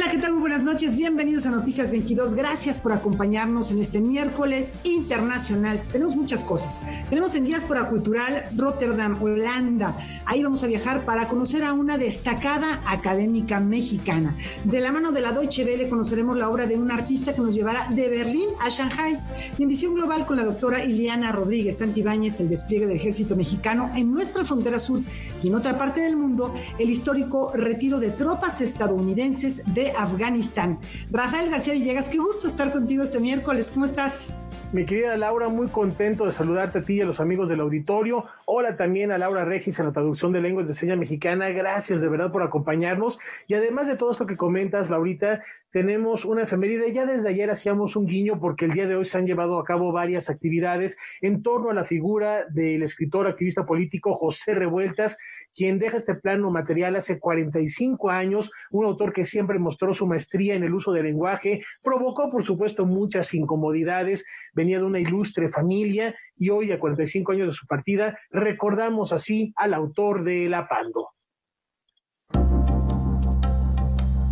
Hola, ¿qué tal? Muy buenas noches. Bienvenidos a Noticias 22. Gracias por acompañarnos en este miércoles internacional. Tenemos muchas cosas. Tenemos en Diáspora Cultural Rotterdam, Holanda. Ahí vamos a viajar para conocer a una destacada académica mexicana. De la mano de la Deutsche Welle conoceremos la obra de un artista que nos llevará de Berlín a Shanghái. Y en Visión Global con la doctora Ileana Rodríguez Santibáñez, el despliegue del ejército mexicano en nuestra frontera sur y en otra parte del mundo, el histórico retiro de tropas estadounidenses de Afganistán. Rafael García Villegas, qué gusto estar contigo este miércoles. ¿Cómo estás? Mi querida Laura, muy contento de saludarte a ti y a los amigos del auditorio. Hola también a Laura Regis en la traducción de lenguas de señas mexicana. Gracias de verdad por acompañarnos. Y además de todo esto que comentas, Laurita, tenemos una efeméride. Ya desde ayer hacíamos un guiño porque el día de hoy se han llevado a cabo varias actividades en torno a la figura del escritor, activista político José Revueltas, quien deja este plano material hace 45 años, un autor que siempre mostró su maestría en el uso del lenguaje, provocó por supuesto muchas incomodidades, venía de una ilustre familia y hoy a 45 años de su partida recordamos así al autor de El Apando.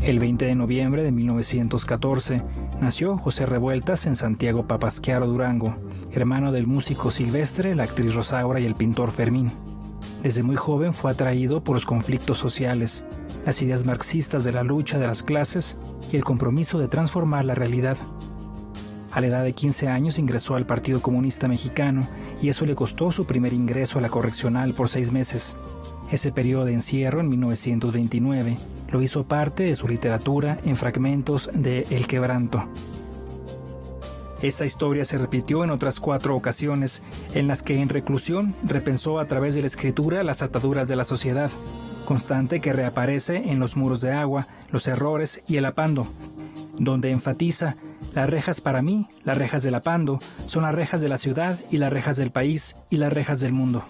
El 20 de noviembre de 1914 nació José Revueltas en Santiago Papasquiaro, Durango, hermano del músico Silvestre, la actriz Rosaura y el pintor Fermín. Desde muy joven fue atraído por los conflictos sociales, las ideas marxistas de la lucha de las clases y el compromiso de transformar la realidad. A la edad de 15 años ingresó al Partido Comunista Mexicano y eso le costó su primer ingreso a la correccional por 6 meses. Ese periodo de encierro en 1929 lo hizo parte de su literatura en fragmentos de El Quebranto. Esta historia se repitió en otras 4 ocasiones en las que en reclusión repensó a través de la escritura las ataduras de la sociedad, constante que reaparece en Los muros de agua, Los errores y El Apando, donde enfatiza: las rejas para mí, las rejas del Apando, son las rejas de la ciudad y las rejas del país y las rejas del mundo.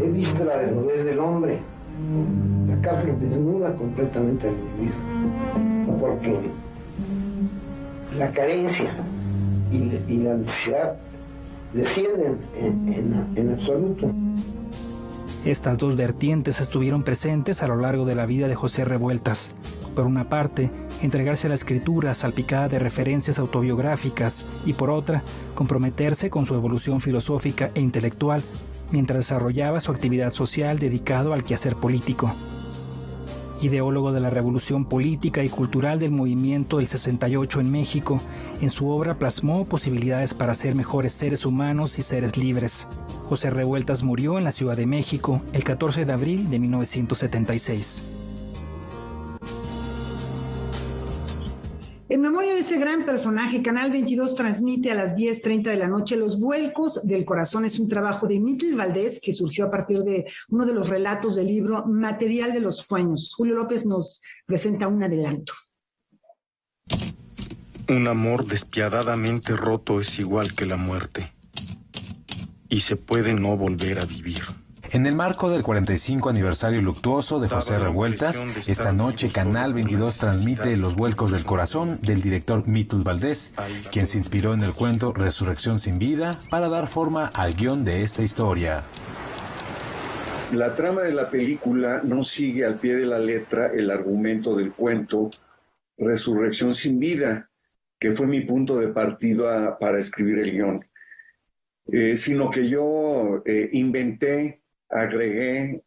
He visto la desnudez del hombre, la cárcel desnuda completamente al individuo, porque la carencia y la necesidad descienden en absoluto. Estas 2 vertientes estuvieron presentes a lo largo de la vida de José Revueltas. Por una parte, entregarse a la escritura salpicada de referencias autobiográficas y por otra, comprometerse con su evolución filosófica e intelectual mientras desarrollaba su actividad social dedicado al quehacer político. Ideólogo de la revolución política y cultural del movimiento del 68 en México, en su obra plasmó posibilidades para ser mejores seres humanos y seres libres. José Revueltas murió en la Ciudad de México el 14 de abril de 1976. En memoria de este gran personaje, Canal 22 transmite a las 10:30 de la noche Los Vuelcos del Corazón. Es un trabajo de Mitl Valdés que surgió a partir de uno de los relatos del libro Material de los Sueños. Julio López nos presenta un adelanto. Un amor despiadadamente roto es igual que la muerte, y se puede no volver a vivir. En el marco del 45 aniversario luctuoso de José Revueltas, esta noche Canal 22 transmite Los Vuelcos del Corazón del director Mitl Valdés, quien se inspiró en el cuento Resurrección sin vida para dar forma al guión de esta historia. La trama de la película no sigue al pie de la letra el argumento del cuento Resurrección sin vida, que fue mi punto de partida para escribir el guión, sino que yo inventé, agregué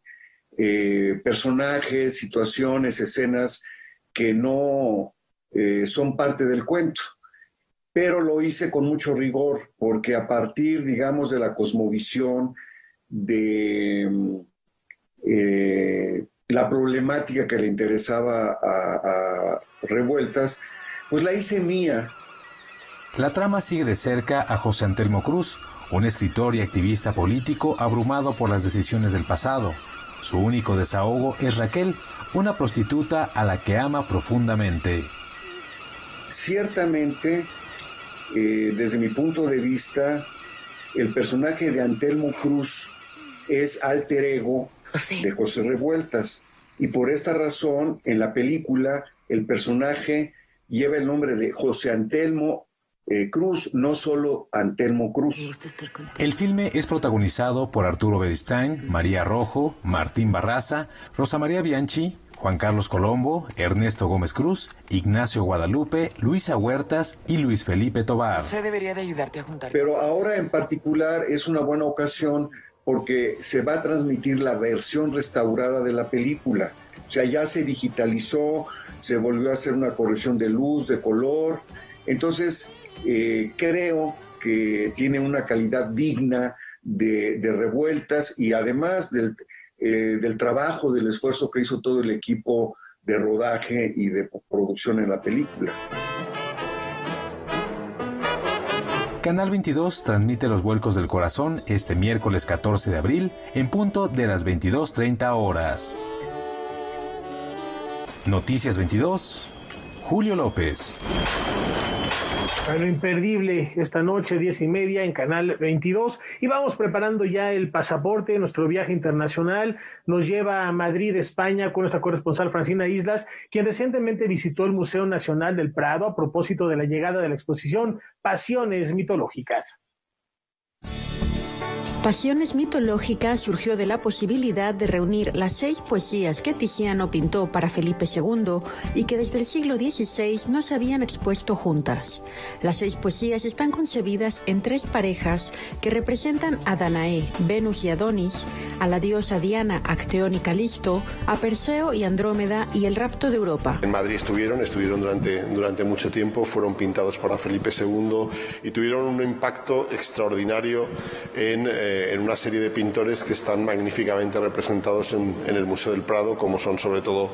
personajes, situaciones, escenas que no son parte del cuento, pero lo hice con mucho rigor, porque a partir, digamos, de la cosmovisión, de la problemática que le interesaba a Revueltas, pues la hice mía. La trama sigue de cerca a José Antelmo Cruz, un escritor y activista político abrumado por las decisiones del pasado. Su único desahogo es Raquel, una prostituta a la que ama profundamente. Ciertamente, desde mi punto de vista, el personaje de Antelmo Cruz es alter ego de José Revueltas. Y por esta razón, en la película, el personaje lleva el nombre de José Antelmo Cruz, no solo Antelmo Cruz. El filme es protagonizado por Arturo Beristain, María Rojo, Martín Barraza, Rosa María Bianchi, Juan Carlos Colombo, Ernesto Gómez Cruz, Ignacio Guadalupe, Luisa Huertas y Luis Felipe Tobar. Se debería de ayudarte a juntar. Pero ahora en particular es una buena ocasión porque se va a transmitir la versión restaurada de la película. O sea, ya se digitalizó, se volvió a hacer una corrección de luz, de color. Entonces, creo que tiene una calidad digna de Revueltas, y además del trabajo, del esfuerzo que hizo todo el equipo de rodaje y de producción en la película. Canal 22 transmite Los Vuelcos del Corazón este miércoles 14 de abril en punto de las 22:30 horas. Noticias 22, Julio López. Bueno, imperdible esta noche, 10:30 en Canal 22. Y vamos preparando ya el pasaporte. Nuestro viaje internacional nos lleva a Madrid, España, con nuestra corresponsal Francina Islas, quien recientemente visitó el Museo Nacional del Prado a propósito de la llegada de la exposición Pasiones Mitológicas. Pasiones Mitológicas surgió de la posibilidad de reunir las 6 poesías que Tiziano pintó para Felipe II y que desde el siglo XVI no se habían expuesto juntas. Las 6 poesías están concebidas en 3 parejas que representan a Danaé, Venus y Adonis, a la diosa Diana, Acteón y Calisto, a Perseo y Andrómeda y el rapto de Europa. En Madrid estuvieron durante mucho tiempo, fueron pintados para Felipe II y tuvieron un impacto extraordinario en una serie de pintores que están magníficamente representados en el Museo del Prado, como son sobre todo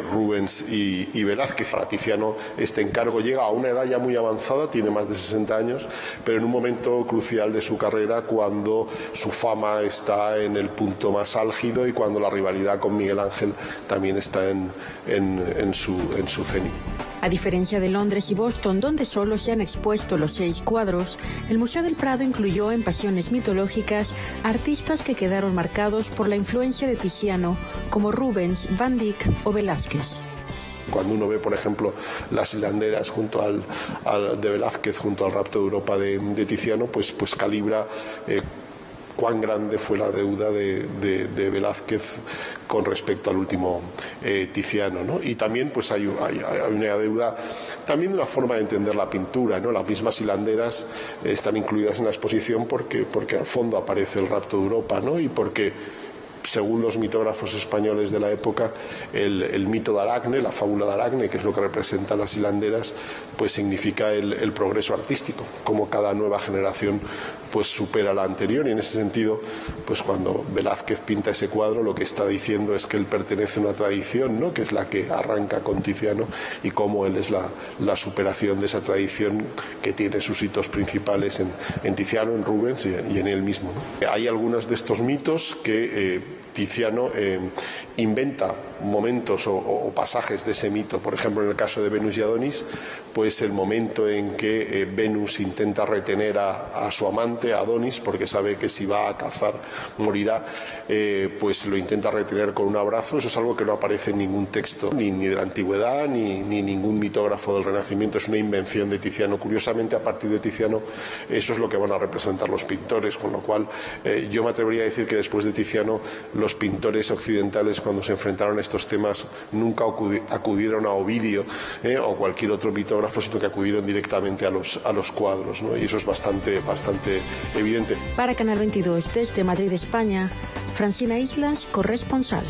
Rubens y Velázquez. Para Tiziano este encargo llega a una edad ya muy avanzada, tiene más de 60 años, pero en un momento crucial de su carrera, cuando su fama está en el punto más álgido y cuando la rivalidad con Miguel Ángel también está en su cenit. A diferencia de Londres y Boston, donde solo se han expuesto los 6 cuadros, el Museo del Prado incluyó en Pasiones Mitológicas artistas que quedaron marcados por la influencia de Tiziano, como Rubens, Van Dyck o Velázquez. Cuando uno ve, por ejemplo, las hilanderas junto de Velázquez junto al rapto de Europa de Tiziano, pues calibra cuán grande fue la deuda de Velázquez con respecto al último Tiziano, ¿no? Y también pues hay una deuda también de una forma de entender la pintura, ¿no? Las mismas hilanderas están incluidas en la exposición porque al fondo aparece el rapto de Europa, ¿no? Y porque, según los mitógrafos españoles de la época, el mito de Aracne, la fábula de Aracne, que es lo que representan las hilanderas, pues significa el progreso artístico, como cada nueva generación pues supera la anterior, y en ese sentido, pues cuando Velázquez pinta ese cuadro, lo que está diciendo es que él pertenece a una tradición, ¿no? Que es la que arranca con Tiziano, y cómo él es la superación de esa tradición, que tiene sus hitos principales en Tiziano, en Rubens y en él mismo, ¿no? Hay algunos de estos mitos que Tiziano inventa momentos o pasajes de ese mito. Por ejemplo, en el caso de Venus y Adonis, pues el momento en que Venus intenta retener a su amante, a Adonis, porque sabe que si va a cazar morirá, pues lo intenta retener con un abrazo. Eso es algo que no aparece en ningún texto, ni de la antigüedad, ni ningún mitógrafo del Renacimiento. Es una invención de Tiziano. Curiosamente, a partir de Tiziano, eso es lo que van a representar los pintores, con lo cual yo me atrevería a decir que después de Tiziano, los pintores occidentales, cuando se enfrentaron a estos temas, nunca acudieron a Ovidio o cualquier otro mitógrafo, sino que acudieron directamente a los cuadros, ¿no? Y eso es bastante evidente. Para Canal 22, desde Madrid, España, Francina Islas, corresponsal.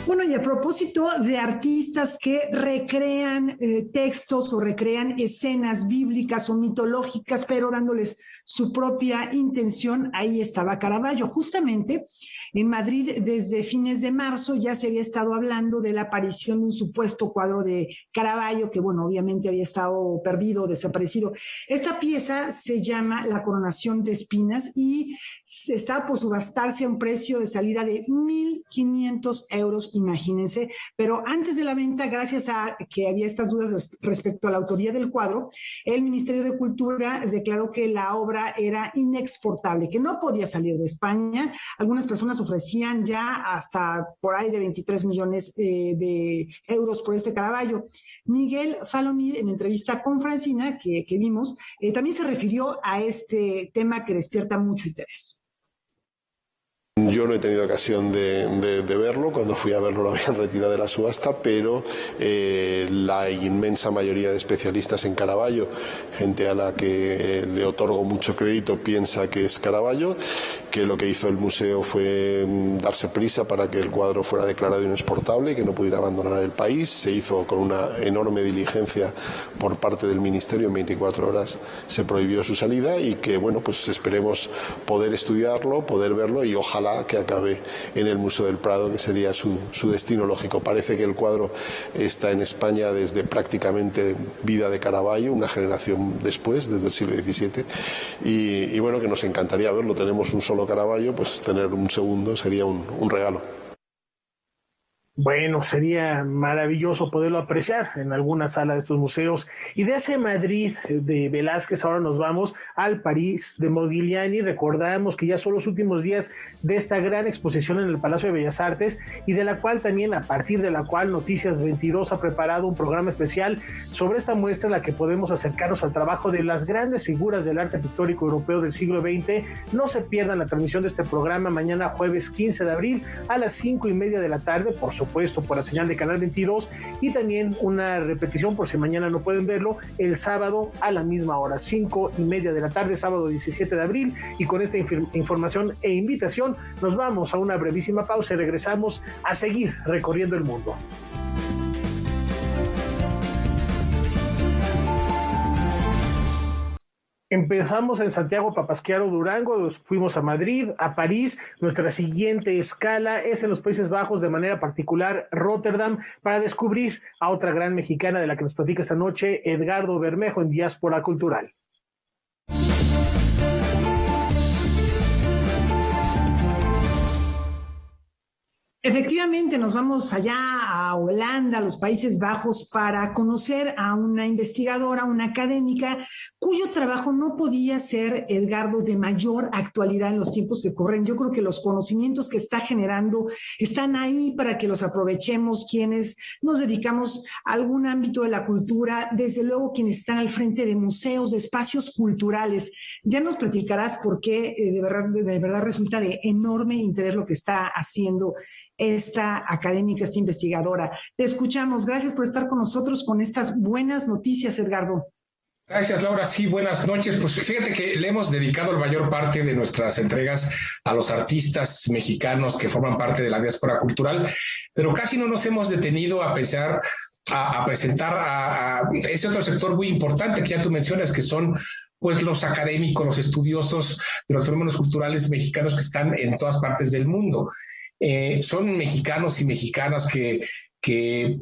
Bueno, y a propósito de artistas que recrean textos o recrean escenas bíblicas o mitológicas, pero dándoles su propia intención, ahí estaba Caravaggio. Justamente en Madrid, desde fines de marzo, ya se había estado hablando de la aparición de un supuesto cuadro de Caravaggio, que, bueno, obviamente había estado perdido, desaparecido. Esta pieza se llama La Coronación de Espinas y está por subastarse a un precio de salida de 1.500 euros, imagínense, pero antes de la venta, gracias a que había estas dudas respecto a la autoría del cuadro, el Ministerio de Cultura declaró que la obra era inexportable, que no podía salir de España. Algunas personas ofrecían ya hasta por ahí de 23 millones de euros por este Caravaggio. Miguel Falomir, en entrevista con Francina, que vimos, también se refirió a este tema que despierta mucho interés. Yo no he tenido ocasión de verlo. Cuando fui a verlo lo habían retirado de la subasta, pero la inmensa mayoría de especialistas en Caravaggio, gente a la que le otorgo mucho crédito, piensa que es Caravaggio, que lo que hizo el museo fue darse prisa para que el cuadro fuera declarado inexportable y que no pudiera abandonar el país. Se hizo con una enorme diligencia por parte del Ministerio. En 24 horas se prohibió su salida y que, bueno, pues esperemos poder estudiarlo, poder verlo y ojalá que acabe en el Museo del Prado, que sería su destino lógico. Parece que el cuadro está en España desde prácticamente vida de Caravaggio, una generación después, desde el siglo XVII, y bueno, que nos encantaría verlo. Tenemos un solo Caravaggio, pues tener un segundo sería un regalo. Bueno, sería maravilloso poderlo apreciar en alguna sala de estos museos. Y de ese Madrid de Velázquez ahora nos vamos al París de Modigliani. Recordamos que ya son los últimos días de esta gran exposición en el Palacio de Bellas Artes, y de la cual también, a partir de la cual, Noticias 22 ha preparado un programa especial sobre esta muestra en la que podemos acercarnos al trabajo de las grandes figuras del arte pictórico europeo del siglo XX. No se pierdan la transmisión de este programa mañana jueves 15 de abril a las 5:30 de la tarde, por supuesto por la señal de Canal 22, y también una repetición por si mañana no pueden verlo, el sábado a la misma hora, 5:30 de la tarde, sábado 17 de abril. Y con esta información e invitación nos vamos a una brevísima pausa y regresamos a seguir recorriendo el mundo. Empezamos en Santiago Papasquiaro, Durango, fuimos a Madrid, a París. Nuestra siguiente escala es en los Países Bajos, de manera particular Rotterdam, para descubrir a otra gran mexicana de la que nos platica esta noche Edgardo Bermejo en Diáspora Cultural. Efectivamente, nos vamos allá a Holanda, a los Países Bajos, para conocer a una investigadora, una académica, cuyo trabajo no podía ser, Edgardo, de mayor actualidad en los tiempos que corren. Yo creo que los conocimientos que está generando están ahí para que los aprovechemos quienes nos dedicamos a algún ámbito de la cultura, desde luego quienes están al frente de museos, de espacios culturales. Ya nos platicarás por qué de verdad resulta de enorme interés lo que está haciendo esta académica, esta investigadora. Te escuchamos. Gracias por estar con nosotros con estas buenas noticias, Edgardo. Gracias, Laura. Sí, buenas noches. Pues fíjate que le hemos dedicado la mayor parte de nuestras entregas a los artistas mexicanos que forman parte de la diáspora cultural, pero casi no nos hemos detenido a pensar, a presentar a ese otro sector muy importante que ya tú mencionas, que son pues los académicos, los estudiosos de los fenómenos culturales mexicanos que están en todas partes del mundo. Son mexicanos y mexicanas que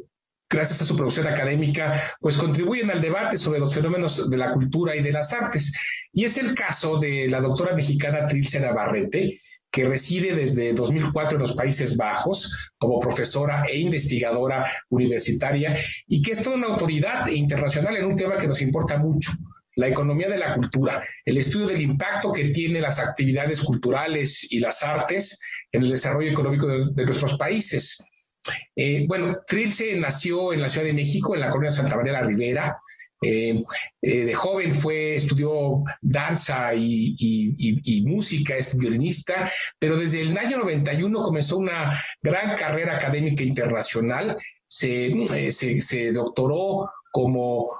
gracias a su producción académica, pues contribuyen al debate sobre los fenómenos de la cultura y de las artes. Y es el caso de la doctora mexicana Trilce Navarrete, que reside desde 2004 en los Países Bajos como profesora e investigadora universitaria, y que es toda una autoridad internacional en un tema que nos importa mucho: la economía de la cultura, el estudio del impacto que tienen las actividades culturales y las artes en el desarrollo económico de nuestros países. Bueno, Trilce nació en la Ciudad de México, en la colonia Santa María la Ribera. De joven estudió danza y música, es violinista, pero desde el año 91 comenzó una gran carrera académica internacional. Se doctoró como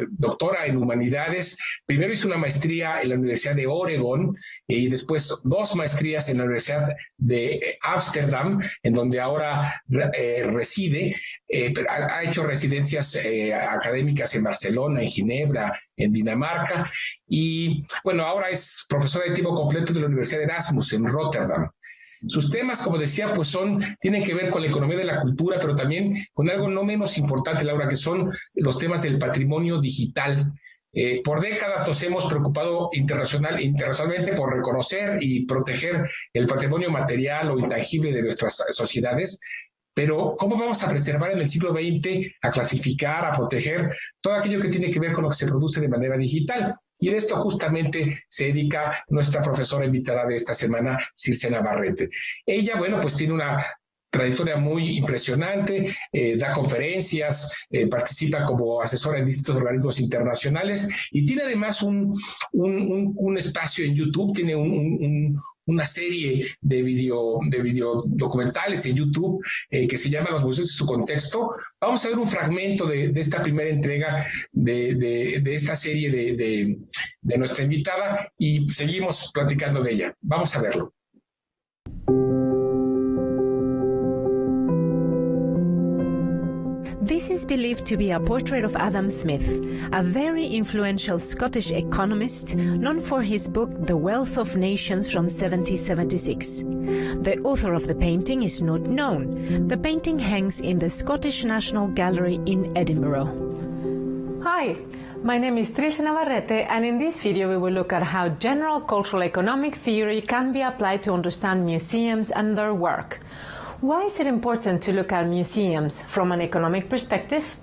doctora en humanidades. Primero hizo una maestría en la Universidad de Oregón y después 2 maestrías en la Universidad de Ámsterdam, en donde ahora reside. Pero ha hecho residencias académicas en Barcelona, en Ginebra, en Dinamarca, y bueno, ahora es profesora de tiempo completo de la Universidad de Erasmus en Rotterdam. Sus temas, como decía, pues tienen que ver con la economía de la cultura, pero también con algo no menos importante, Laura, que son los temas del patrimonio digital. Por décadas nos hemos preocupado internacionalmente por reconocer y proteger el patrimonio material o intangible de nuestras sociedades, pero ¿cómo vamos a preservar en el siglo XX, a clasificar, a proteger todo aquello que tiene que ver con lo que se produce de manera digital? Y de esto justamente se dedica nuestra profesora invitada de esta semana, Trilce Navarrete. Ella, bueno, pues tiene una trayectoria muy impresionante, da conferencias, participa como asesora en distintos organismos internacionales y tiene además un espacio en YouTube, tiene una serie de video documentales en YouTube que se llama Los museos y su contexto. Vamos a ver un fragmento de esta primera entrega de esta serie de nuestra invitada y seguimos platicando de ella. Vamos a verlo. This is believed to be a portrait of Adam Smith, a very influential Scottish economist known for his book The Wealth of Nations from 1776. The author of the painting is not known. The painting hangs in the Scottish National Gallery in Edinburgh. Hi, my name is Trilce Navarrete, and in this video we will look at how general cultural economic theory can be applied to understand museums and their work. Why is it important to look at museums from an economic perspective?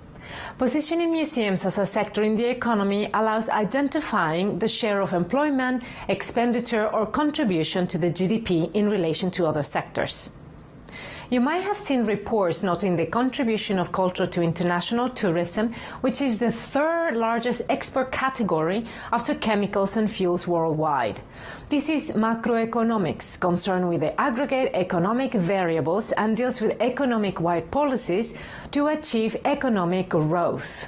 Positioning museums as a sector in the economy allows identifying the share of employment, expenditure, or contribution to the GDP in relation to other sectors. You might have seen reports noting the contribution of culture to international tourism, which is the third largest export category after chemicals and fuels worldwide. This is macroeconomics, concerned with the aggregate economic variables and deals with economic-wide policies to achieve economic growth.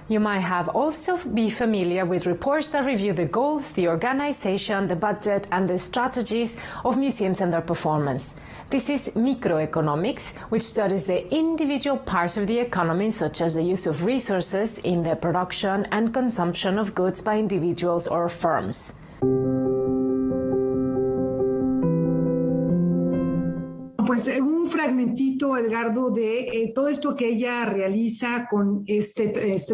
You might have also be familiar with reports that review the goals, the organization, the budget, and the strategies of museums and their performance. This is microeconomics, which studies the individual parts of the economy, such as the use of resources in the production and consumption of goods by individuals or firms. Pues un fragmentito, Edgardo, de todo esto que ella realiza con este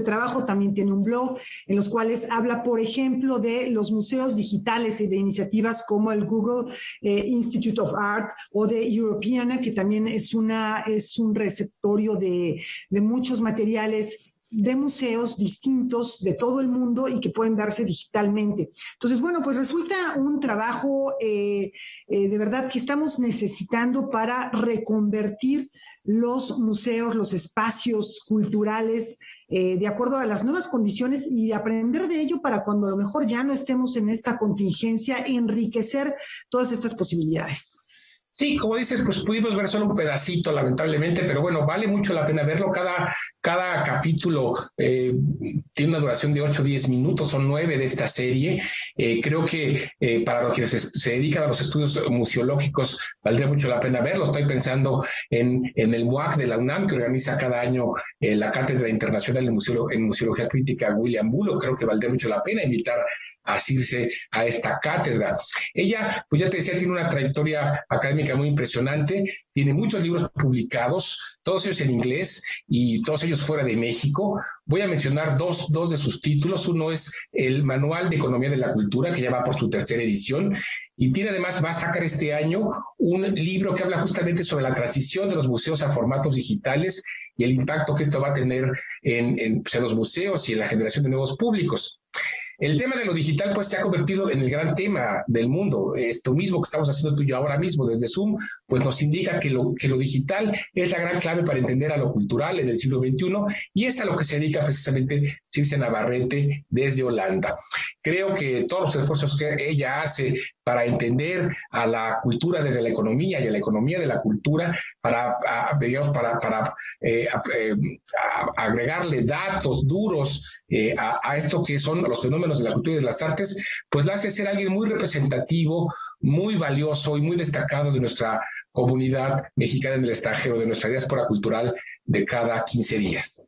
trabajo. También tiene un blog en los cuales habla, por ejemplo, de los museos digitales y de iniciativas como el Google Institute of Art o de Europeana, que también es un receptorio de muchos materiales de museos distintos de todo el mundo y que pueden darse digitalmente. Entonces, bueno, pues resulta un trabajo de verdad que estamos necesitando para reconvertir los museos, los espacios culturales de acuerdo a las nuevas condiciones y aprender de ello para cuando a lo mejor ya no estemos en esta contingencia, enriquecer todas estas posibilidades. Sí, como dices, pues pudimos ver solo un pedacito, lamentablemente, pero bueno, vale mucho la pena verlo. Cada capítulo tiene una duración de 8 o 10 minutos, son 9 de esta serie. Creo que para los que se dedican a los estudios museológicos valdría mucho la pena verlo. Estoy pensando en el MUAC de la UNAM, que organiza cada año la Cátedra Internacional en Museología Crítica William Bullock. Creo que valdría mucho la pena invitar a asirse a esta cátedra. Ella, pues ya te decía, tiene una trayectoria académica muy impresionante, tiene muchos libros publicados, todos ellos en inglés y todos ellos fuera de México. Voy a mencionar dos de sus títulos. Uno es el Manual de Economía de la Cultura, que ya va por su 3ª edición, y tiene además, va a sacar este año un libro que habla justamente sobre la transición de los museos a formatos digitales y el impacto que esto va a tener en los museos y en la generación de nuevos públicos. El tema de lo digital pues se ha convertido en el gran tema del mundo. Esto mismo que estamos haciendo tú y yo ahora mismo desde Zoom, pues nos indica que lo digital es la gran clave para entender a lo cultural en el siglo XXI, y es a lo que se dedica precisamente Trilce Navarrete desde Holanda. Creo que todos los esfuerzos que ella hace para entender a la cultura desde la economía y a la economía de la cultura, para agregarle datos duros a esto que son los fenómenos de la cultura y de las artes, pues la hace ser alguien muy representativo, muy valioso y muy destacado de nuestra comunidad mexicana en el extranjero, de nuestra diáspora cultural de cada 15 días.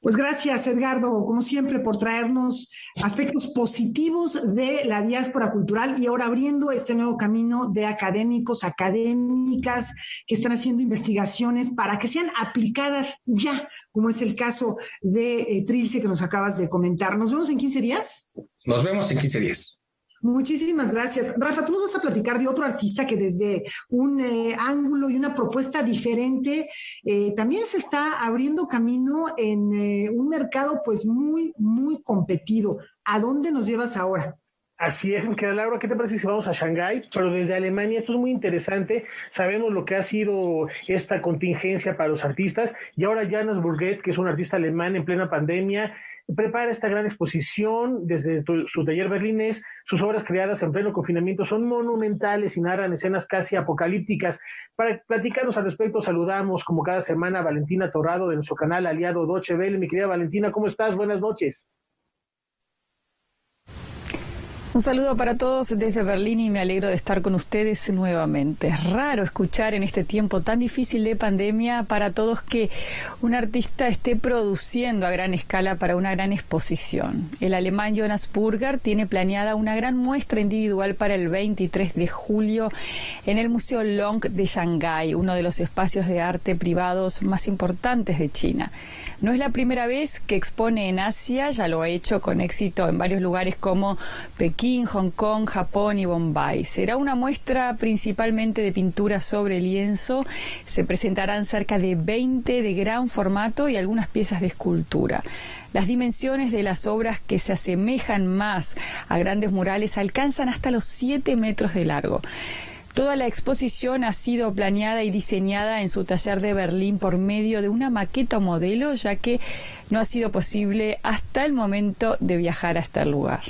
Pues gracias, Edgardo, como siempre, por traernos aspectos positivos de la diáspora cultural y ahora abriendo este nuevo camino de académicos, académicas que están haciendo investigaciones para que sean aplicadas ya, como es el caso de Trilce que nos acabas de comentar. ¿Nos vemos en 15 días? Nos vemos en 15 días. Muchísimas gracias. Rafa, tú nos vas a platicar de otro artista que desde un ángulo y una propuesta diferente también se está abriendo camino en un mercado pues muy, muy competido. ¿A dónde nos llevas ahora? Así es, mi querida Laura, ¿qué te parece si vamos a Shanghái? Pero desde Alemania, esto es muy interesante, sabemos lo que ha sido esta contingencia para los artistas, y ahora Jonas Burget, que es un artista alemán en plena pandemia, prepara esta gran exposición desde su taller berlinés. Sus obras creadas en pleno confinamiento son monumentales y narran escenas casi apocalípticas. Para platicarnos al respecto, saludamos como cada semana a Valentina Torrado de nuestro canal aliado Deutsche Welle. Mi querida Valentina, ¿cómo estás? Buenas noches. Un saludo para todos desde Berlín y me alegro de estar con ustedes nuevamente. Es raro escuchar en este tiempo tan difícil de pandemia para todos que un artista esté produciendo a gran escala para una gran exposición. El alemán Jonas Burgert tiene planeada una gran muestra individual para el 23 de julio en el Museo Long de Shanghái, uno de los espacios de arte privados más importantes de China. No es la primera vez que expone en Asia, ya lo ha hecho con éxito en varios lugares como Pekín, Hong Kong, Japón y Bombay. Será una muestra principalmente de pintura sobre lienzo. Se presentarán cerca de 20 de gran formato y algunas piezas de escultura. Las dimensiones de las obras, que se asemejan más a grandes murales, alcanzan hasta los 7 metros de largo. Toda la exposición ha sido planeada y diseñada en su taller de Berlín por medio de una maqueta modelo, ya que no ha sido posible hasta el momento de viajar hasta el lugar.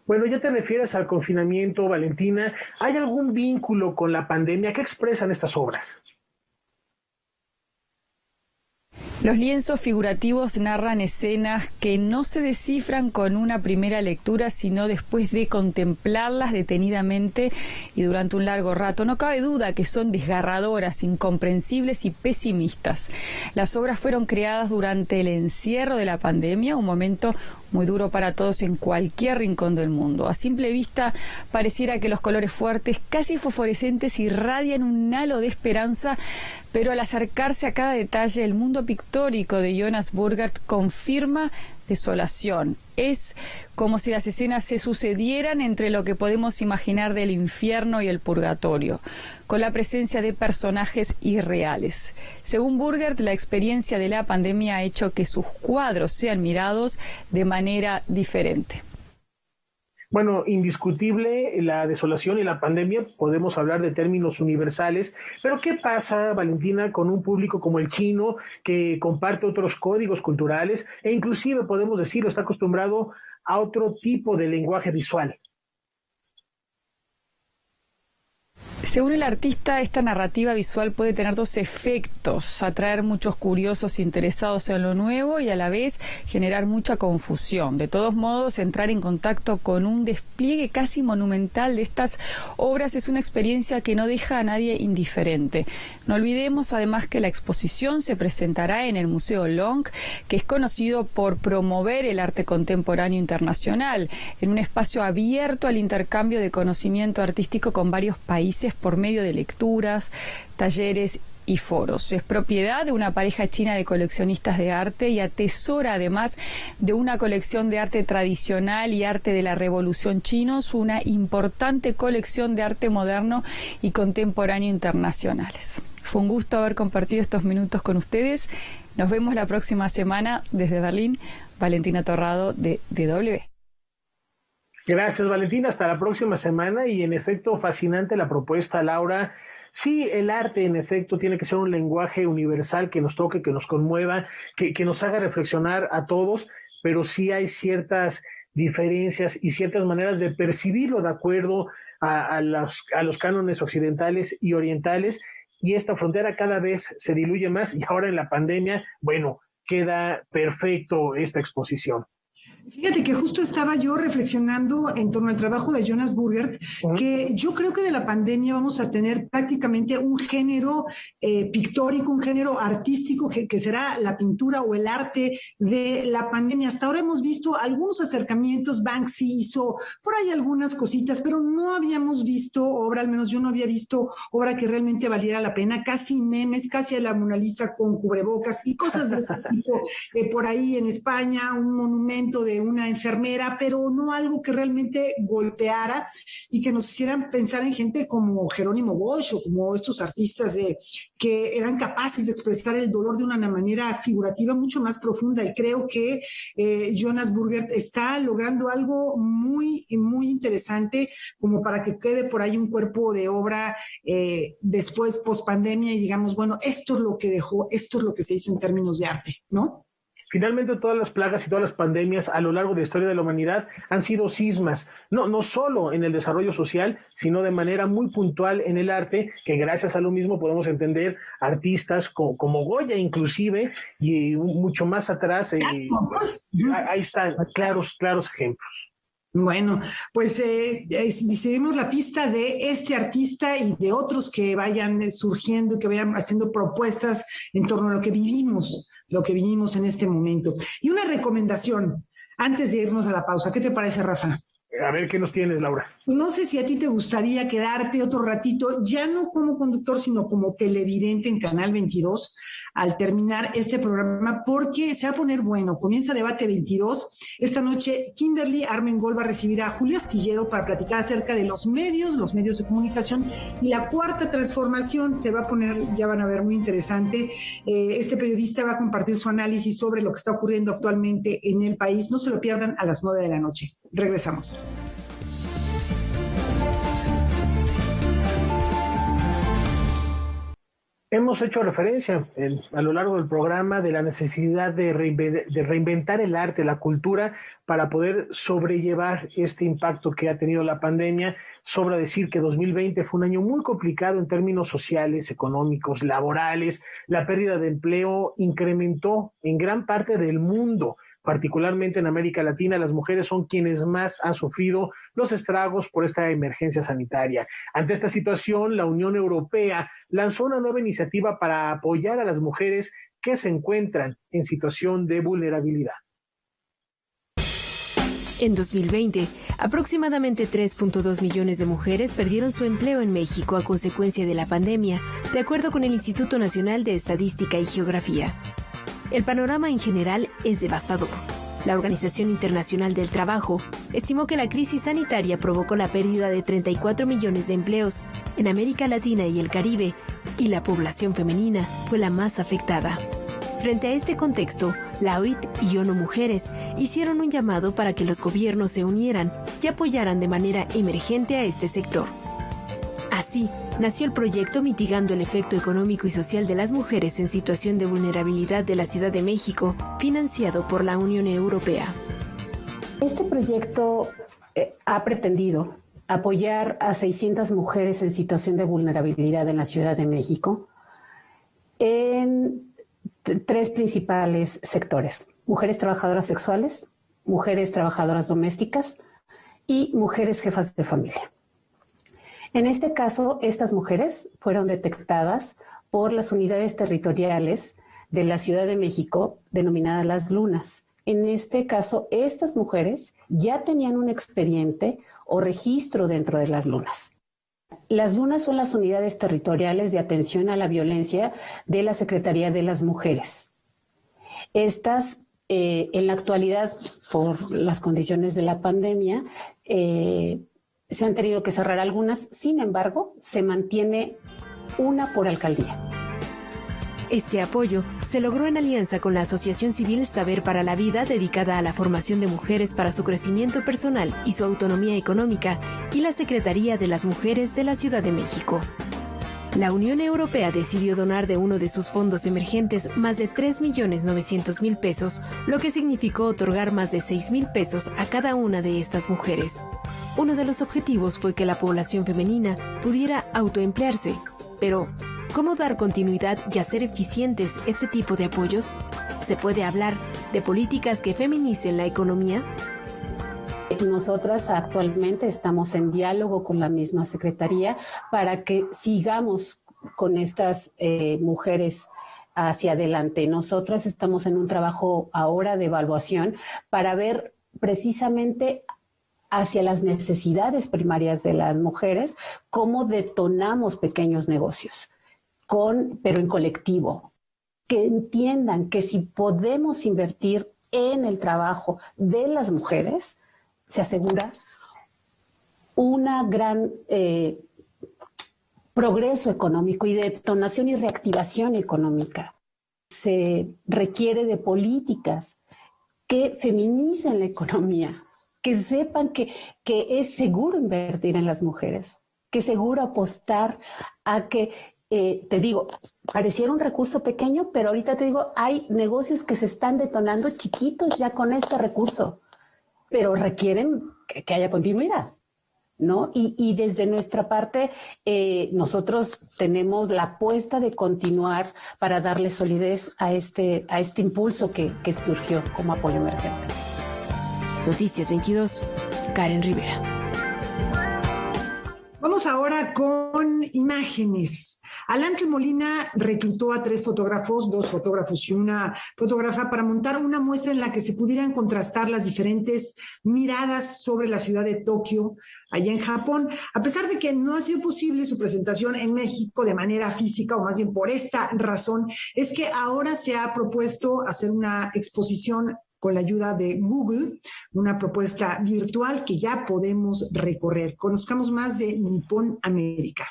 Bueno, ya te refieres al confinamiento, Valentina. ¿Hay algún vínculo con la pandemia? ¿Qué expresan estas obras? Los lienzos figurativos narran escenas que no se descifran con una primera lectura, sino después de contemplarlas detenidamente y durante un largo rato. No cabe duda que son desgarradoras, incomprensibles y pesimistas. Las obras fueron creadas durante el encierro de la pandemia, un momento muy duro para todos en cualquier rincón del mundo. A simple vista pareciera que los colores fuertes, casi fosforescentes, irradian un halo de esperanza, pero al acercarse a cada detalle, el mundo pictórico de Jonas Burgert confirma desolación. Es como si las escenas se sucedieran entre lo que podemos imaginar del infierno y el purgatorio, con la presencia de personajes irreales. Según Burgert, la experiencia de la pandemia ha hecho que sus cuadros sean mirados de manera diferente. Bueno, indiscutible la desolación y la pandemia, podemos hablar de términos universales, pero ¿qué pasa, Valentina, con un público como el chino que comparte otros códigos culturales e inclusive, podemos decirlo, está acostumbrado a otro tipo de lenguaje visual? Según el artista, esta narrativa visual puede tener dos efectos: atraer muchos curiosos interesados en lo nuevo y a la vez generar mucha confusión. De todos modos, entrar en contacto con un despliegue casi monumental de estas obras es una experiencia que no deja a nadie indiferente. No olvidemos además que la exposición se presentará en el Museo Long, que es conocido por promover el arte contemporáneo internacional, en un espacio abierto al intercambio de conocimiento artístico con varios países por medio de lecturas, talleres y foros. Es propiedad de una pareja china de coleccionistas de arte y atesora además de una colección de arte tradicional y arte de la Revolución chinos, una importante colección de arte moderno y contemporáneo internacionales. Fue un gusto haber compartido estos minutos con ustedes. Nos vemos la próxima semana desde Berlín. Valentina Torrado de DW. Gracias, Valentina. Hasta la próxima semana. Y en efecto, fascinante la propuesta, Laura. Sí, el arte, en efecto, tiene que ser un lenguaje universal que nos toque, que nos conmueva, que nos haga reflexionar a todos, pero sí hay ciertas diferencias y ciertas maneras de percibirlo de acuerdo a los cánones occidentales y orientales, y esta frontera cada vez se diluye más, y ahora en la pandemia, bueno, queda perfecto esta exposición. Fíjate que justo estaba yo reflexionando en torno al trabajo de Jonas Burgert, que yo creo que de la pandemia vamos a tener prácticamente un género pictórico, un género artístico que será la pintura o el arte de la pandemia. Hasta ahora hemos visto algunos acercamientos, Banksy hizo por ahí algunas cositas, pero no habíamos visto obra, al menos yo no había visto obra que realmente valiera la pena, casi memes, casi a la Mona Lisa con cubrebocas y cosas de ese tipo. Por ahí en España, un monumento de de una enfermera, pero no algo que realmente golpeara y que nos hicieran pensar en gente como Jerónimo Bosch o como estos artistas que eran capaces de expresar el dolor de una manera figurativa mucho más profunda. Y creo que Jonas Burgert está logrando algo muy, muy interesante como para que quede por ahí un cuerpo de obra después, post pandemia, y digamos, bueno, esto es lo que dejó, esto es lo que se hizo en términos de arte, ¿no? Finalmente, todas las plagas y todas las pandemias a lo largo de la historia de la humanidad han sido cismas, no solo en el desarrollo social, sino de manera muy puntual en el arte, que gracias a lo mismo podemos entender artistas como Goya inclusive, y mucho más atrás, ahí están claros ejemplos. Bueno, pues seguimos la pista de este artista y de otros que vayan surgiendo, que vayan haciendo propuestas en torno a lo que vivimos en este momento. Y una recomendación, antes de irnos a la pausa, ¿qué te parece, Rafa? A ver, ¿qué nos tienes, Laura? No sé si a ti te gustaría quedarte otro ratito, ya no como conductor, sino como televidente en Canal 22, al terminar este programa, porque se va a poner bueno. Comienza Debate 22. Esta noche, Kimberly Armengol va a recibir a Julio Astillero para platicar acerca de los medios de comunicación y la cuarta transformación. Se va a poner, ya van a ver, muy interesante. Este periodista va a compartir su análisis sobre lo que está ocurriendo actualmente en el país. No se lo pierdan a las 9 de la noche. Regresamos. Hemos hecho referencia a lo largo del programa de la necesidad de reinventar el arte, la cultura, para poder sobrellevar este impacto que ha tenido la pandemia. Sobra decir que 2020 fue un año muy complicado en términos sociales, económicos, laborales. La pérdida de empleo incrementó en gran parte del mundo. Particularmente en América Latina, las mujeres son quienes más han sufrido los estragos por esta emergencia sanitaria. Ante esta situación, la Unión Europea lanzó una nueva iniciativa para apoyar a las mujeres que se encuentran en situación de vulnerabilidad. En 2020, aproximadamente 3.2 millones de mujeres perdieron su empleo en México a consecuencia de la pandemia, de acuerdo con el Instituto Nacional de Estadística y Geografía. El panorama en general es devastador. La Organización Internacional del Trabajo estimó que la crisis sanitaria provocó la pérdida de 34 millones de empleos en América Latina y el Caribe, y la población femenina fue la más afectada. Frente a este contexto, la OIT y ONU Mujeres hicieron un llamado para que los gobiernos se unieran y apoyaran de manera emergente a este sector. Así, nació el proyecto Mitigando el Efecto Económico y Social de las Mujeres en Situación de Vulnerabilidad de la Ciudad de México, financiado por la Unión Europea. Este proyecto ha pretendido apoyar a 600 mujeres en situación de vulnerabilidad en la Ciudad de México en 3 principales sectores: mujeres trabajadoras sexuales, mujeres trabajadoras domésticas y mujeres jefas de familia. En este caso, estas mujeres fueron detectadas por las unidades territoriales de la Ciudad de México, denominadas las lunas. En este caso, estas mujeres ya tenían un expediente o registro dentro de las lunas. Las lunas son las unidades territoriales de atención a la violencia de la Secretaría de las Mujeres. Estas, en la actualidad, por las condiciones de la pandemia, se han tenido que cerrar algunas. Sin embargo, se mantiene una por alcaldía. Este apoyo se logró en alianza con la Asociación Civil Saber para la Vida, dedicada a la formación de mujeres para su crecimiento personal y su autonomía económica, y la Secretaría de las Mujeres de la Ciudad de México. La Unión Europea decidió donar de uno de sus fondos emergentes más de 3.900.000 pesos, lo que significó otorgar más de 6.000 pesos a cada una de estas mujeres. Uno de los objetivos fue que la población femenina pudiera autoemplearse. Pero, ¿cómo dar continuidad y hacer eficientes este tipo de apoyos? ¿Se puede hablar de políticas que feminicen la economía? Nosotras actualmente estamos en diálogo con la misma Secretaría para que sigamos con estas mujeres hacia adelante. Nosotras estamos en un trabajo ahora de evaluación para ver precisamente hacia las necesidades primarias de las mujeres, cómo detonamos pequeños negocios, pero en colectivo. Que entiendan que si podemos invertir en el trabajo de las mujeres, se asegura una gran progreso económico y detonación y reactivación económica. Se requiere de políticas que feminicen la economía, que sepan que es seguro invertir en las mujeres, que es seguro apostar a que, te digo, pareciera un recurso pequeño, pero ahorita te digo, hay negocios que se están detonando chiquitos ya con este recurso, pero requieren que haya continuidad, ¿no? Y desde nuestra parte, nosotros tenemos la apuesta de continuar para darle solidez a este impulso que surgió como apoyo emergente. Noticias 22, Karen Rivera. Vamos ahora con imágenes. Alantel Molina reclutó a 3 fotógrafos, 2 fotógrafos y una fotógrafa, para montar una muestra en la que se pudieran contrastar las diferentes miradas sobre la ciudad de Tokio, allá en Japón. A pesar de que no ha sido posible su presentación en México de manera física, o más bien por esta razón, es que ahora se ha propuesto hacer una exposición con la ayuda de Google, una propuesta virtual que ya podemos recorrer. Conozcamos más de Nippon América.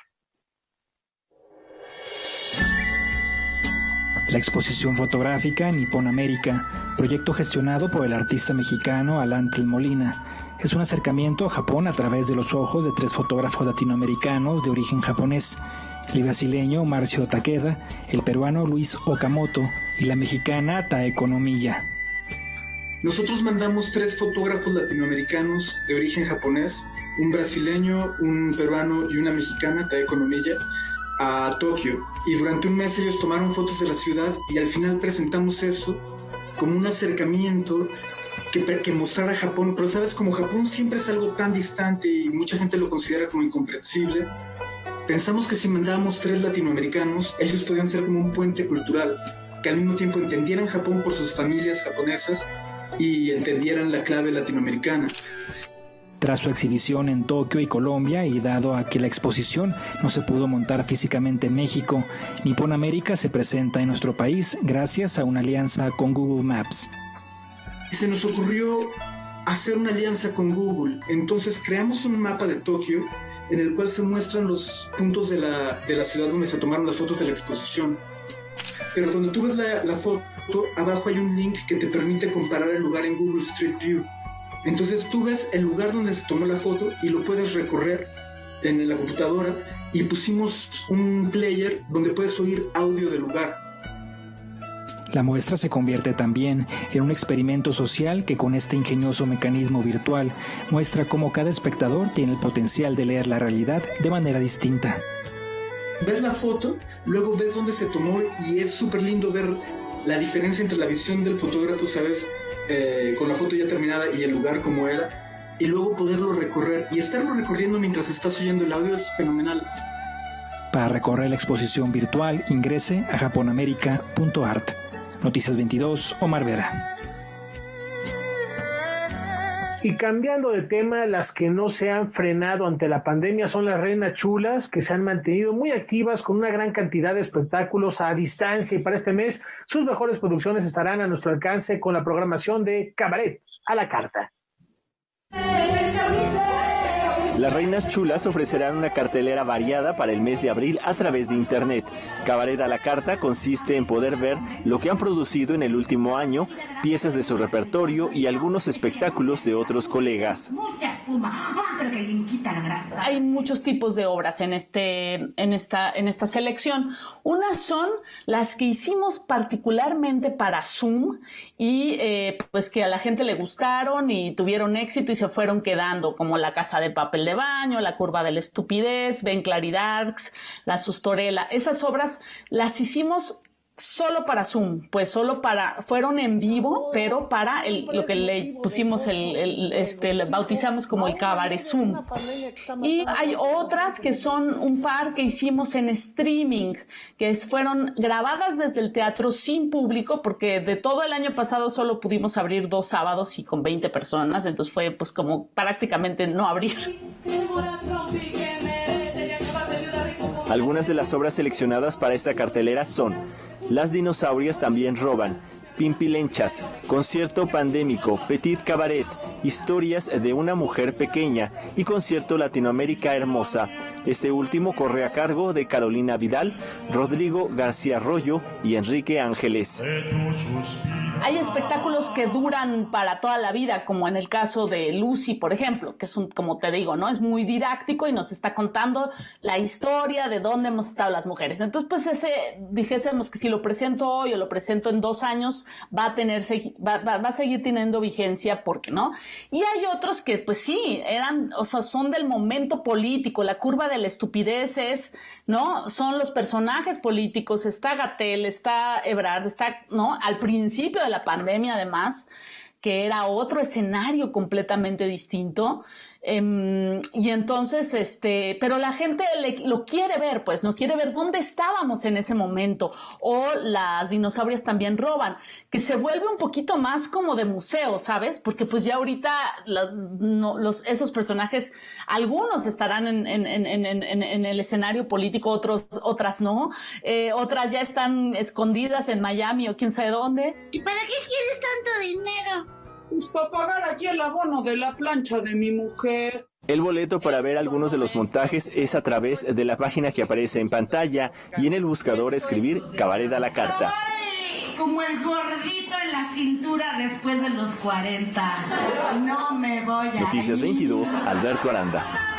La exposición fotográfica Nippon América, proyecto gestionado por el artista mexicano Alantel Molina, es un acercamiento a Japón a través de los ojos de 3 fotógrafos latinoamericanos de origen japonés, el brasileño Márcio Takeda, el peruano Luis Okamoto y la mexicana Taeko Nomiya. Nosotros mandamos 3 fotógrafos latinoamericanos de origen japonés, un brasileño, un peruano y una mexicana, Taeko Nomiya, a Tokio. Y durante un mes ellos tomaron fotos de la ciudad y al final presentamos eso como un acercamiento que mostrara Japón. Pero sabes, como Japón siempre es algo tan distante y mucha gente lo considera como incomprensible, pensamos que si mandábamos 3 latinoamericanos, ellos podían ser como un puente cultural, que al mismo tiempo entendieran Japón por sus familias japonesas y entendieran la clave latinoamericana. Tras su exhibición en Tokio y Colombia, y dado a que la exposición no se pudo montar físicamente en México, Nippon América se presenta en nuestro país gracias a una alianza con Google Maps. Se nos ocurrió hacer una alianza con Google, entonces creamos un mapa de Tokio en el cual se muestran los puntos de la ciudad donde se tomaron las fotos de la exposición. Pero cuando tú ves la foto, abajo hay un link que te permite comparar el lugar en Google Street View. Entonces tú ves el lugar donde se tomó la foto y lo puedes recorrer en la computadora, y pusimos un player donde puedes oír audio del lugar. La muestra se convierte también en un experimento social que, con este ingenioso mecanismo virtual, muestra cómo cada espectador tiene el potencial de leer la realidad de manera distinta. Ves la foto, luego ves dónde se tomó y es súper lindo ver la diferencia entre la visión del fotógrafo, ¿sabes? Con la foto ya terminada y el lugar como era, y luego poderlo recorrer y estarlo recorriendo mientras estás oyendo el audio es fenomenal. Para recorrer la exposición virtual, ingrese a japonamerica.art. Noticias 22, Omar Vera. Y cambiando de tema, las que no se han frenado ante la pandemia son las reinas chulas, que se han mantenido muy activas con una gran cantidad de espectáculos a distancia, y para este mes sus mejores producciones estarán a nuestro alcance con la programación de Cabaret a la carta. Las Reinas Chulas ofrecerán una cartelera variada para el mes de abril a través de Internet. Cabaret a la carta consiste en poder ver lo que han producido en el último año, piezas de su repertorio y algunos espectáculos de otros colegas. Hay muchos tipos de obras en esta selección. Unas son las que hicimos particularmente para Zoom y pues que a la gente le gustaron y tuvieron éxito y se fueron quedando, como La Casa de Papel de Baño, La Curva de la Estupidez, Ben Claridarks, La Sustorela. Esas obras las hicimos solo para Zoom, pues fueron en vivo, pero para lo que le pusimos, le bautizamos como el Cabaret Zoom. Y hay otras que son un par que hicimos en streaming, que fueron grabadas desde el teatro sin público, porque de todo el año pasado solo pudimos abrir 2 sábados y con 20 personas, entonces fue pues como prácticamente no abrir. Algunas de las obras seleccionadas para esta cartelera son Las dinosaurias también roban, Pimpilenchas, concierto pandémico, Petit Cabaret, historias de una mujer pequeña y concierto Latinoamérica Hermosa. Este último corre a cargo de Carolina Vidal, Rodrigo García Arroyo y Enrique Ángeles. Hay espectáculos que duran para toda la vida, como en el caso de Lucy, por ejemplo, que es como te digo, ¿no? Es muy didáctico y nos está contando la historia de dónde hemos estado las mujeres. Entonces, pues dijésemos que si lo presento hoy o lo presento en 2 años, va a seguir teniendo vigencia, ¿por qué no? Y hay otros que, pues sí, son del momento político, la curva de la estupidez ¿no? Son los personajes políticos, está Gatell, está Ebrard, ¿no? Al principio de la pandemia, además, que era otro escenario completamente distinto. Y entonces, pero la gente lo quiere ver, pues, no quiere ver dónde estábamos en ese momento. O las dinosaurias también roban, que se vuelve un poquito más como de museo, ¿sabes? Porque pues ya ahorita esos personajes, algunos estarán en el escenario político, otras no. Otras ya están escondidas en Miami o quién sabe dónde. ¿Y para qué quieres tanto dinero? Pues para pagar aquí el abono de la plancha de mi mujer. El boleto para ver algunos de los montajes es a través de la página que aparece en pantalla y en el buscador escribir Cabaret a la carta. Como el gordito en la cintura después de los 40. No me voy a Noticias 22, Alberto Aranda.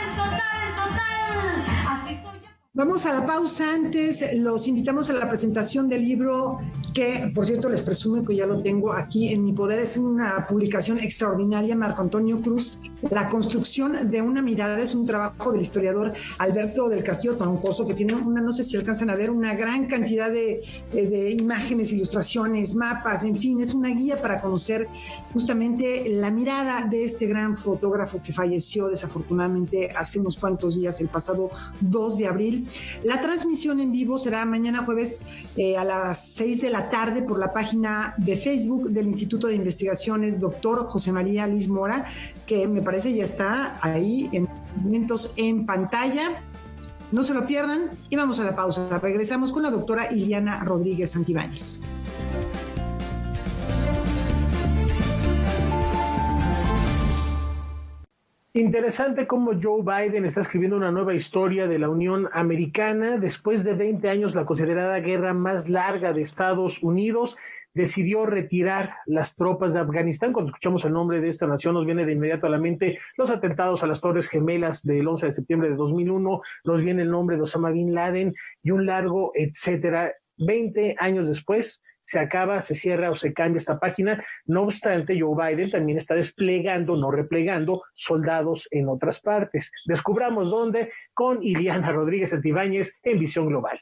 Vamos a la pausa. Antes los invitamos a la presentación del libro que, por cierto, les presumo que ya lo tengo aquí en mi poder. Es una publicación extraordinaria, Marco Antonio Cruz, La construcción de una mirada. Es un trabajo del historiador Alberto del Castillo Troncoso, que tiene no sé si alcanzan a ver, una gran cantidad de imágenes, ilustraciones, mapas, en fin, es una guía para conocer justamente la mirada de este gran fotógrafo que falleció desafortunadamente hace unos cuantos días, el pasado 2 de abril. La transmisión en vivo será mañana jueves a las 6 de la tarde por la página de Facebook del Instituto de Investigaciones Dr. José María Luis Mora, que me parece ya está ahí en estos momentos en pantalla. No se lo pierdan y vamos a la pausa. Regresamos con la doctora Iliana Rodríguez Santibáñez. Interesante cómo Joe Biden está escribiendo una nueva historia de la Unión Americana. Después de 20 años, la considerada guerra más larga de Estados Unidos decidió retirar las tropas de Afganistán. Cuando escuchamos el nombre de esta nación, nos viene de inmediato a la mente los atentados a las Torres Gemelas del 11 de septiembre de 2001, nos viene el nombre de Osama Bin Laden y un largo etcétera. 20 años después, se acaba, se cierra o se cambia esta página. No obstante, Joe Biden también está desplegando, no replegando, soldados en otras partes. Descubramos dónde con Iliana Rodríguez Santibáñez en Visión Global.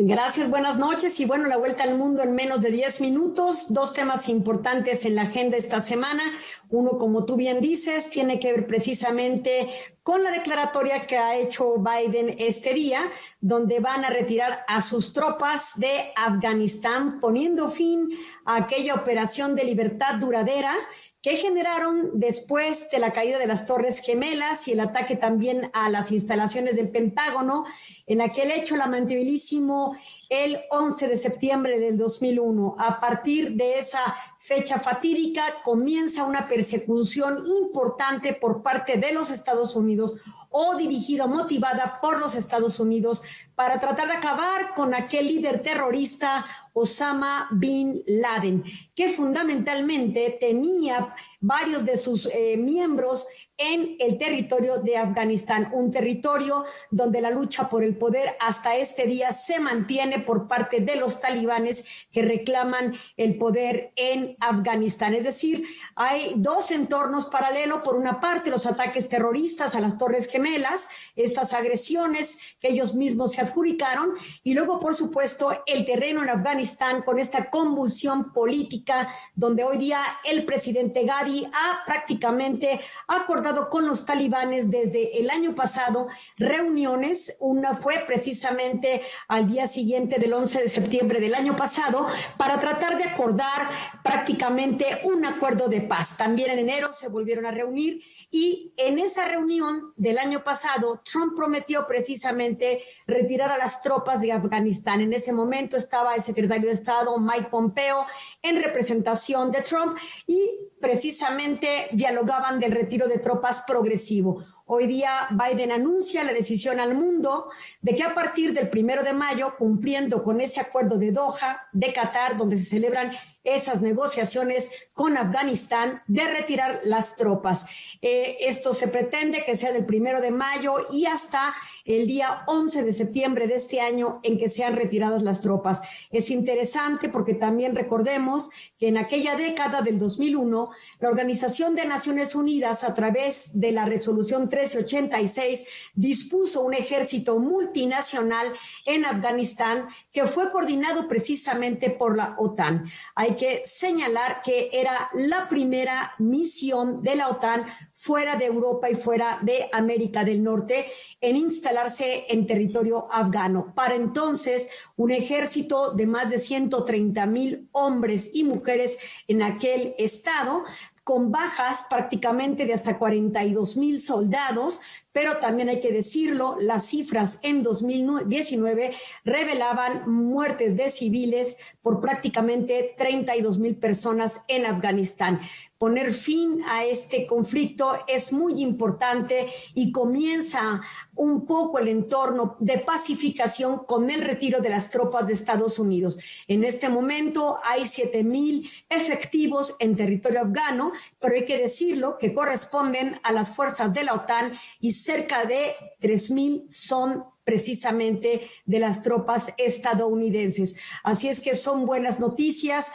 Gracias, buenas noches. Y bueno, la vuelta al mundo en menos de 10 minutos. 2 temas importantes en la agenda esta semana. Uno, como tú bien dices, tiene que ver precisamente con la declaratoria que ha hecho Biden este día, donde van a retirar a sus tropas de Afganistán, poniendo fin a aquella operación de libertad duradera que generaron después de la caída de las Torres Gemelas y el ataque también a las instalaciones del Pentágono, en aquel hecho lamentabilísimo el 11 de septiembre del 2001. A partir de esa fecha fatídica comienza una persecución importante por parte de los Estados Unidos o dirigida o motivada por los Estados Unidos para tratar de acabar con aquel líder terrorista Osama Bin Laden, que fundamentalmente tenía varios de sus miembros en el territorio de Afganistán, un territorio donde la lucha por el poder hasta este día se mantiene por parte de los talibanes que reclaman el poder en Afganistán. Es decir, hay 2 entornos paralelos. Por una parte, los ataques terroristas a las Torres Gemelas, estas agresiones que ellos mismos se adjudicaron, y luego, por supuesto, el terreno en Afganistán con esta convulsión política donde hoy día el presidente Ghani al-Zawahiri ha prácticamente acordado con los talibanes desde el año pasado reuniones. Una fue precisamente al día siguiente del 11 de septiembre del año pasado para tratar de acordar prácticamente un acuerdo de paz. También en enero se volvieron a reunir y en esa reunión del año pasado Trump prometió precisamente retirar a las tropas de Afganistán. En ese momento estaba el secretario de Estado Mike Pompeo en representación de Trump y precisamente dialogaban del retiro de tropas progresivo. Hoy día Biden anuncia la decisión al mundo de que a partir del 1 de mayo, cumpliendo con ese acuerdo de Doha, de Qatar, donde se celebran esas negociaciones con Afganistán, de retirar las tropas. Esto se pretende que sea del 1 de mayo y hasta el día 11 de septiembre de este año en que sean retiradas las tropas. Es interesante porque también recordemos que en aquella década del 2001, la Organización de Naciones Unidas, a través de la resolución 1386, dispuso un ejército multinacional en Afganistán que fue coordinado precisamente por la OTAN. Hay que señalar que era la primera misión de la OTAN fuera de Europa y fuera de América del Norte en instalarse en territorio afgano. Para entonces, un ejército de más de 130,000 hombres y mujeres en aquel estado, con bajas prácticamente de hasta 42,000 soldados, pero también hay que decirlo, las cifras en 2019 revelaban muertes de civiles por prácticamente 32,000 personas en Afganistán. Poner fin a este conflicto es muy importante y comienza un poco el entorno de pacificación con el retiro de las tropas de Estados Unidos. En este momento hay 7,000 efectivos en territorio afgano, pero hay que decirlo que corresponden a las fuerzas de la OTAN y cerca de 3,000 son precisamente de las tropas estadounidenses. Así es que son buenas noticias.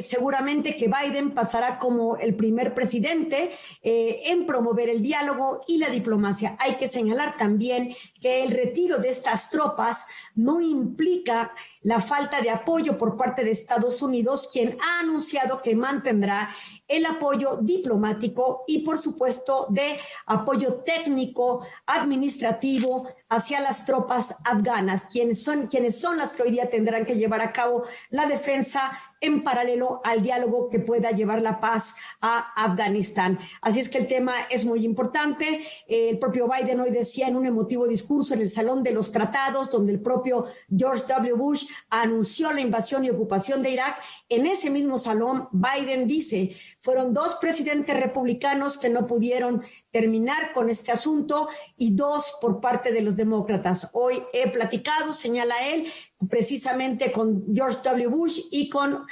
Seguramente que Biden pasará como el primer presidente en promover el diálogo y la diplomacia. Hay que señalar también que el retiro de estas tropas no implica la falta de apoyo por parte de Estados Unidos, quien ha anunciado que mantendrá el apoyo diplomático y, por supuesto, de apoyo técnico, administrativo hacia las tropas afganas, quienes son las que hoy día tendrán que llevar a cabo la defensa en paralelo al diálogo que pueda llevar la paz a Afganistán. Así es que el tema es muy importante. El propio Biden hoy decía en un emotivo discurso en el Salón de los Tratados, donde el propio George W. Bush anunció la invasión y ocupación de Irak. En ese mismo salón, Biden dice, fueron 2 presidentes republicanos que no pudieron terminar con este asunto y 2 por parte de los demócratas. Hoy he platicado, señala él, precisamente con George W. Bush y con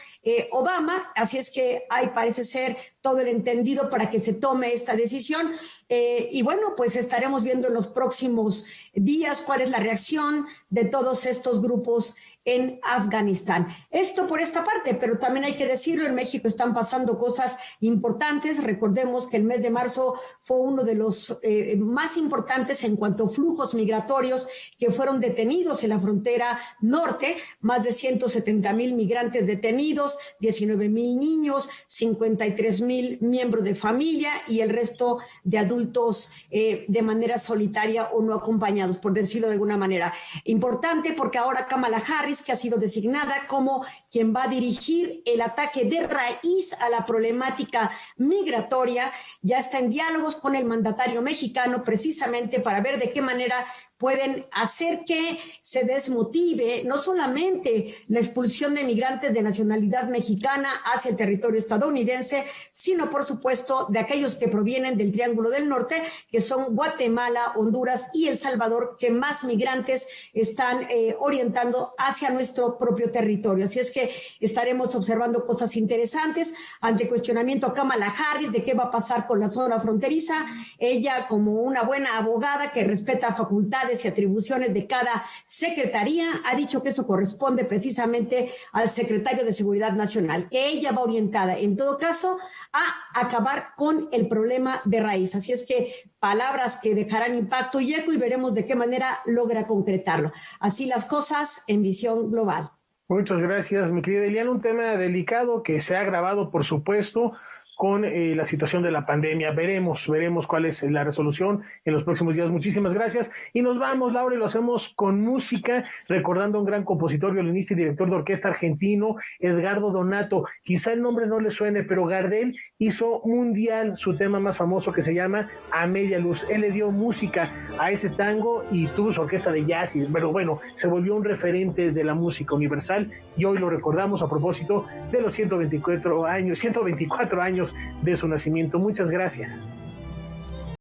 Obama, así es que ahí parece ser todo el entendido para que se tome esta decisión y bueno, pues estaremos viendo en los próximos días cuál es la reacción de todos estos grupos en Afganistán. Esto por esta parte, pero también hay que decirlo, en México están pasando cosas importantes. Recordemos que el mes de marzo fue uno de los más importantes en cuanto a flujos migratorios que fueron detenidos en la frontera norte, más de 170,000 migrantes detenidos, 19,000 niños, 53,000 miembros de familia y el resto de adultos de manera solitaria o no acompañados, por decirlo de alguna manera. Importante porque ahora Kamala Harris, que ha sido designada como quien va a dirigir el ataque de raíz a la problemática migratoria, ya está en diálogos con el mandatario mexicano precisamente para ver de qué manera pueden hacer que se desmotive no solamente la expulsión de migrantes de nacionalidad mexicana hacia el territorio estadounidense, sino por supuesto de aquellos que provienen del Triángulo del Norte, que son Guatemala, Honduras y El Salvador, que más migrantes están orientando hacia nuestro propio territorio. Así es que estaremos observando cosas interesantes ante el cuestionamiento a Kamala Harris de qué va a pasar con la zona fronteriza. Ella, como una buena abogada que respeta facultades y atribuciones de cada secretaría, ha dicho que eso corresponde precisamente al secretario de Seguridad Nacional, que ella va orientada, en todo caso, a acabar con el problema de raíz. Así es que palabras que dejarán impacto y eco y veremos de qué manera logra concretarlo. Así las cosas en visión global. Muchas gracias, mi querida Eliana. Un tema delicado que se ha agravado, por supuesto, con la situación de la pandemia. Veremos cuál es la resolución en los próximos días. Muchísimas gracias. Y nos vamos, Laura, y lo hacemos con música, recordando a un gran compositor, violinista y director de orquesta argentino, Edgardo Donato. Quizá el nombre no le suene, pero Gardel hizo mundial su tema más famoso, que se llama A Media Luz. Él le dio música a ese tango y tuvo su orquesta de jazz, pero bueno, se volvió un referente de la música universal, y hoy lo recordamos a propósito de los 124 años de su nacimiento. Muchas gracias.